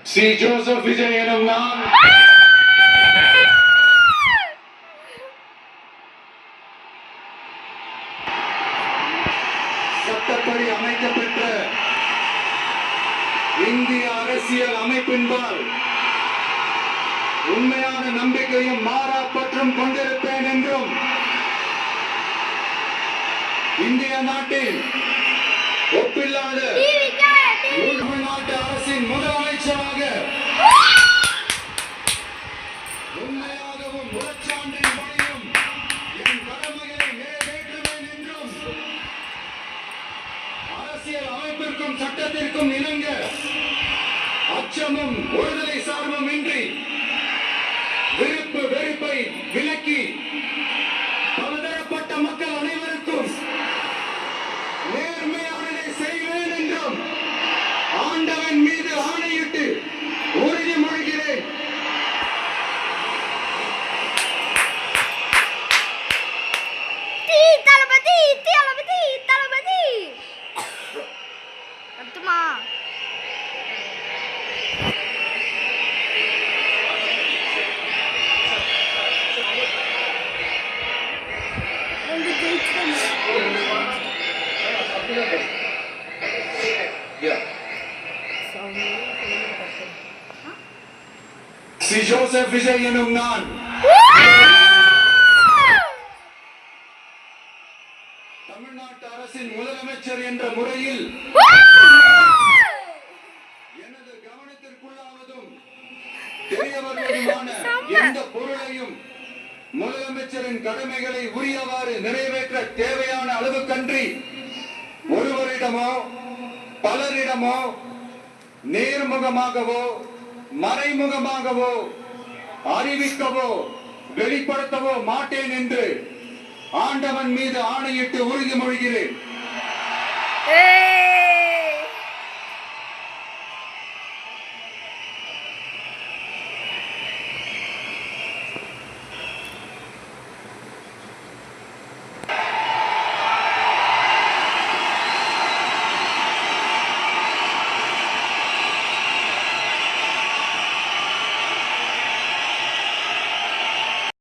C Joseph Vijay எனும் நான் சட்டப்படி அமைக்கப்பெற்ற இந்திய அரசியல் அமைப்பின்பால் உண்மையான நம்பிக்கையும் மாறா பற்றும் கொண்டிருப்பேன் என்றும் இந்திய நாட்டின் ஒப்பில்லாத தமிழ்நாட்டு அரசின் முதலமைச்சராக உண்மையாகவும் முரச்சான்றின் பணியும் என் கடமைகளை நிறைவேற்றுவேன் என்றும் அரசியல் அமைப்பிற்கும் சட்டத்திற்கும் இணங்க அச்சமும் ஒருதலை சார்பும் இன்றி விருப்பு வெறுப்பை விலக்கி பலதரப்பட்ட மக்கள் அனைவருக்கும் நேர்மையானதை செய்வேன் என்றும் ஆண்டவன் மீது ஆணையிட்டு உறுதிமொழிகிறேன். சி ஜோசப் விஜய் எனும் நான் தமிழ்நாட்டு அரசின் முதலமைச்சர் என்ற முறையில் எனது கவனத்திற்குள்ளாவதும் தெரிய வருவதுமான எந்த பொருளையும் முதலமைச்சரின் கடமைகளை உரியவாறு நிறைவேற்ற தேவையான அளவுக்கன்றி ஒருவரிடமோ பலரிடமோ நேர்முகமாகவோ மறைமுகமாகவோ அறிவிக்கவோ வெளிப்படுத்தவோ மாட்டேன் என்று ஆண்டவன் மீது ஆணையிட்டு உறுதிமொழிகிறேன்.